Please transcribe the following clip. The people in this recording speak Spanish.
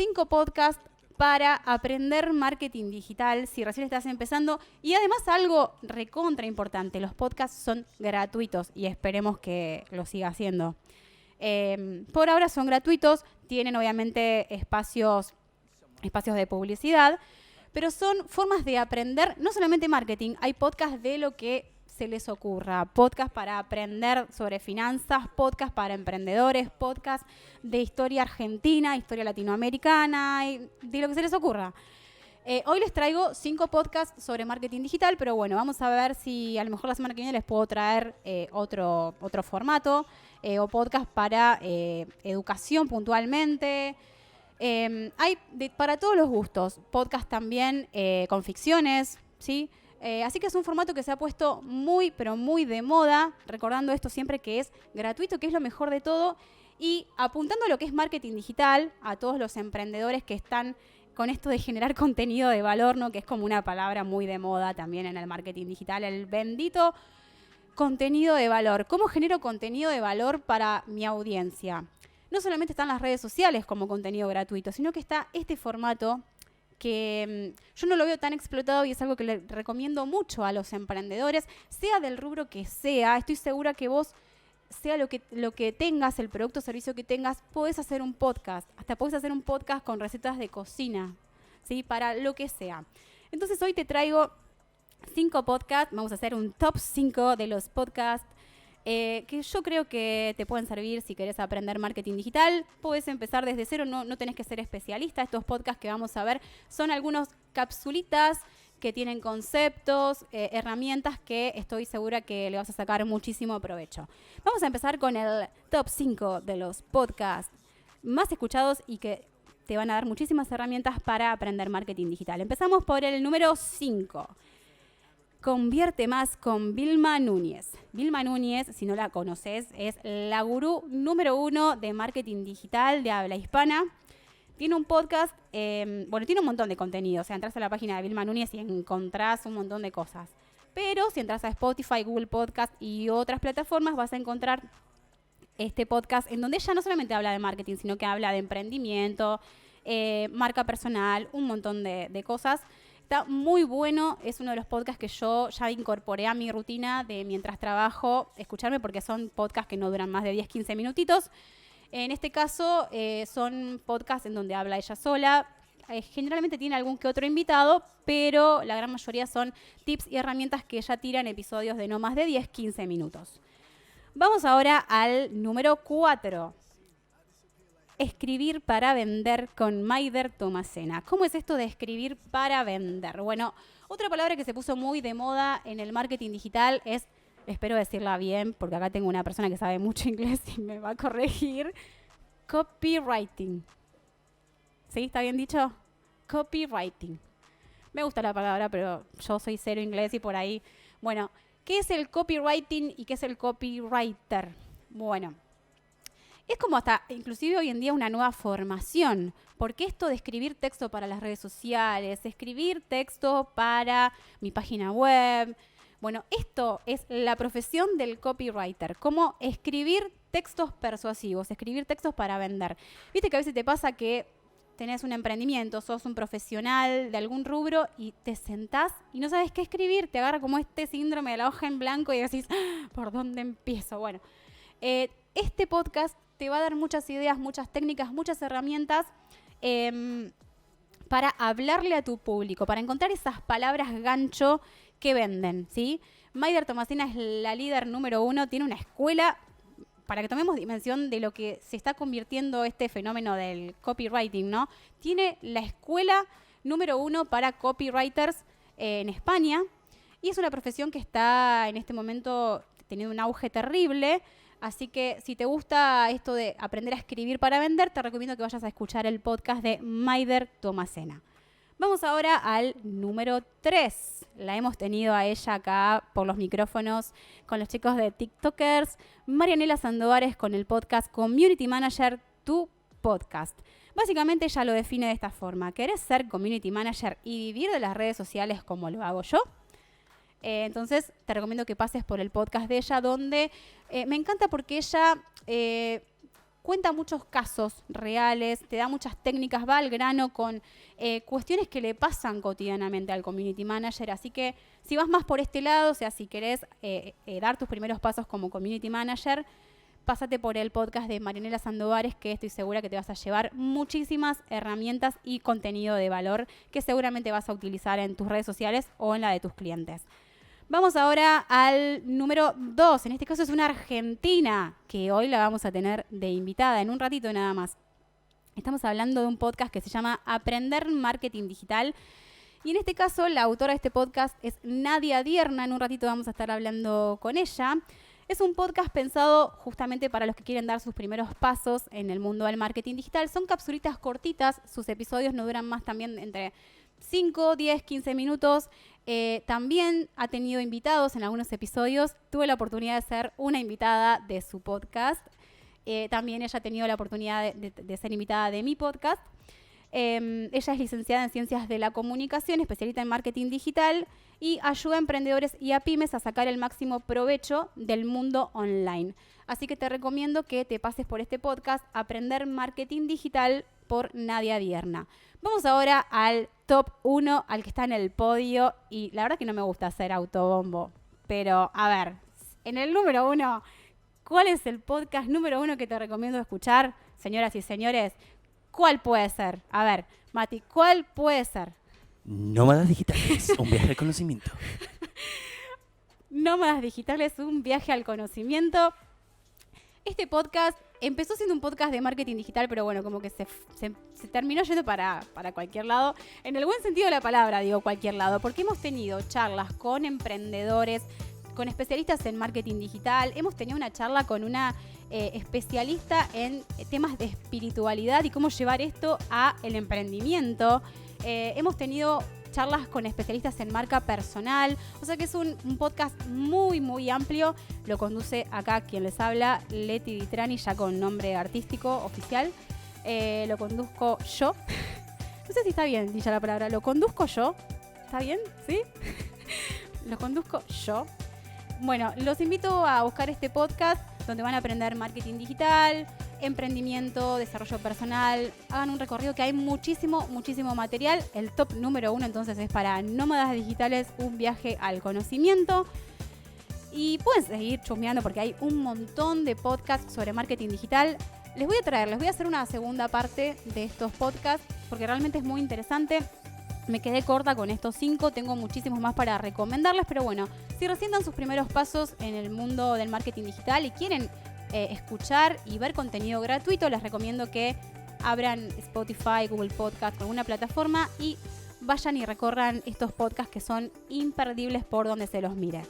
5 podcasts para aprender marketing digital si recién estás empezando. Y además algo recontra importante, los podcasts son gratuitos y esperemos que lo siga haciendo. Por ahora son gratuitos, tienen obviamente espacios de publicidad, pero son formas de aprender no solamente marketing, hay podcasts de lo que se les ocurra, podcast para aprender sobre finanzas, podcast para emprendedores, podcast de historia argentina, historia latinoamericana, de lo que se les ocurra. Hoy les traigo 5 podcasts sobre marketing digital, pero bueno, vamos a ver si a lo mejor la semana que viene les puedo traer otro formato o podcast para educación puntualmente. Hay para todos los gustos, podcast también con ficciones, ¿sí? Así que es un formato que se ha puesto muy, pero muy de moda, recordando esto siempre que es gratuito, que es lo mejor de todo, y apuntando a lo que es marketing digital, a todos los emprendedores que están con esto de generar contenido de valor, ¿no? Que es como una palabra muy de moda también en el marketing digital, el bendito contenido de valor. ¿Cómo genero contenido de valor para mi audiencia? No solamente están las redes sociales como contenido gratuito, sino que está este formato que yo no lo veo tan explotado y es algo que le recomiendo mucho a los emprendedores, sea del rubro que sea. Estoy segura que vos, sea lo que tengas, el producto o servicio que tengas, podés hacer un podcast. Hasta podés hacer un podcast con recetas de cocina, ¿sí? Para lo que sea. Entonces hoy te traigo 5 podcasts. Vamos a hacer un top 5 de los podcasts que yo creo que te pueden servir si querés aprender marketing digital. Puedes empezar desde cero, no tenés que ser especialista. Estos podcasts que vamos a ver son algunos capsulitas que tienen conceptos, herramientas que estoy segura que le vas a sacar muchísimo provecho. Vamos a empezar con el top 5 de los podcasts más escuchados y que te van a dar muchísimas herramientas para aprender marketing digital. Empezamos por el número 5. Convierte más con Vilma Núñez. Vilma Núñez, si no la conoces, es la gurú número 1 de marketing digital de habla hispana. Tiene un podcast, tiene un montón de contenido. O sea, entras a la página de Vilma Núñez y encontrás un montón de cosas. Pero si entras a Spotify, Google Podcast y otras plataformas, vas a encontrar este podcast en donde ella no solamente habla de marketing, sino que habla de emprendimiento, marca personal, un montón de cosas. Está muy bueno, es uno de los podcasts que yo ya incorporé a mi rutina de mientras trabajo, escucharme, porque son podcasts que no duran más de 10-15 minutitos. En este caso son podcasts en donde habla ella sola. Generalmente tiene algún que otro invitado, pero la gran mayoría son tips y herramientas que ella tira en episodios de no más de 10-15 minutos. Vamos ahora al número 4. Escribir para vender con Maider Tomasena. ¿Cómo es esto de escribir para vender? Bueno, otra palabra que se puso muy de moda en el marketing digital es, espero decirla bien, porque acá tengo una persona que sabe mucho inglés y me va a corregir, copywriting. ¿Sí? ¿Está bien dicho? Copywriting. Me gusta la palabra, pero yo soy cero inglés y por ahí... Bueno, ¿qué es el copywriting y qué es el copywriter? Bueno, es como hasta, inclusive hoy en día, una nueva formación. Porque esto de escribir texto para las redes sociales, escribir texto para mi página web. Bueno, esto es la profesión del copywriter. Cómo escribir textos persuasivos, escribir textos para vender. Viste que a veces te pasa que tenés un emprendimiento, sos un profesional de algún rubro y te sentás y no sabes qué escribir. Te agarra como este síndrome de la hoja en blanco y decís, ¿por dónde empiezo? Bueno, este podcast te va a dar muchas ideas, muchas técnicas, muchas herramientas para hablarle a tu público, para encontrar esas palabras gancho que venden, ¿sí? Maider Tomasena es la líder número 1, tiene una escuela para que tomemos dimensión de lo que se está convirtiendo este fenómeno del copywriting, ¿no? Tiene la escuela número 1 para copywriters en España y es una profesión que está en este momento teniendo un auge terrible. Así que si te gusta esto de aprender a escribir para vender, te recomiendo que vayas a escuchar el podcast de Maider Tomasena. Vamos ahora al número 3. La hemos tenido a ella acá por los micrófonos con los chicos de TikTokers. Marianela Sandovares con el podcast Community Manager, tu podcast. Básicamente ella lo define de esta forma. ¿Querés ser Community Manager y vivir de las redes sociales como lo hago yo? Entonces te recomiendo que pases por el podcast de ella, donde me encanta porque ella cuenta muchos casos reales, te da muchas técnicas, va al grano con cuestiones que le pasan cotidianamente al community manager. Así que si vas más por este lado, o sea, si querés dar tus primeros pasos como community manager, pásate por el podcast de Marianela Sandovares, que estoy segura que te vas a llevar muchísimas herramientas y contenido de valor que seguramente vas a utilizar en tus redes sociales o en la de tus clientes. Vamos ahora al número 2. En este caso es una argentina, que hoy la vamos a tener de invitada en un ratito nada más. Estamos hablando de un podcast que se llama Aprender Marketing Digital. Y en este caso la autora de este podcast es Nadia Dierna. En un ratito vamos a estar hablando con ella. Es un podcast pensado justamente para los que quieren dar sus primeros pasos en el mundo del marketing digital. Son capsulitas cortitas, sus episodios no duran más también entre 5, 10, 15 minutos. También ha tenido invitados en algunos episodios. Tuve la oportunidad de ser una invitada de su podcast. También ella ha tenido la oportunidad de ser invitada de mi podcast. Ella es licenciada en Ciencias de la Comunicación, especialista en marketing digital y ayuda a emprendedores y a pymes a sacar el máximo provecho del mundo online. Así que te recomiendo que te pases por este podcast, Aprender Marketing Digital por Nadia Dierna. Vamos ahora al top 1, al que está en el podio. Y la verdad que no me gusta hacer autobombo, pero a ver, en el número 1, ¿cuál es el podcast número 1 que te recomiendo escuchar, señoras y señores? ¿Cuál puede ser? A ver, Mati, ¿cuál puede ser? Nómadas Digitales, un viaje al conocimiento. Nómadas Digitales, un viaje al conocimiento. Este podcast empezó siendo un podcast de marketing digital, pero bueno, como que se terminó yendo para cualquier lado. En el buen sentido de la palabra, digo cualquier lado, porque hemos tenido charlas con emprendedores, con especialistas en marketing digital. Hemos tenido una charla con una especialista en temas de espiritualidad y cómo llevar esto a el emprendimiento. Hemos tenido charlas con especialistas en marca personal. O sea que es un podcast muy, muy amplio. Lo conduce acá quien les habla, Leti Vitrani, ya con nombre artístico oficial. Lo conduzco yo. No sé si está bien dicha la palabra. Lo conduzco yo. ¿Está bien? ¿Sí? Lo conduzco yo. Bueno, los invito a buscar este podcast donde van a aprender marketing digital, emprendimiento, desarrollo personal. Hagan un recorrido que hay muchísimo, muchísimo material. El top número 1 entonces es para Nómadas Digitales, un viaje al conocimiento. Y pueden seguir chusmeando porque hay un montón de podcasts sobre marketing digital. Les voy a hacer una segunda parte de estos podcasts porque realmente es muy interesante. Me quedé corta con estos 5, tengo muchísimos más para recomendarles, pero bueno, si recién dan sus primeros pasos en el mundo del marketing digital y quieren escuchar y ver contenido gratuito, les recomiendo que abran Spotify, Google Podcast o alguna plataforma y vayan y recorran estos podcasts que son imperdibles por donde se los mire.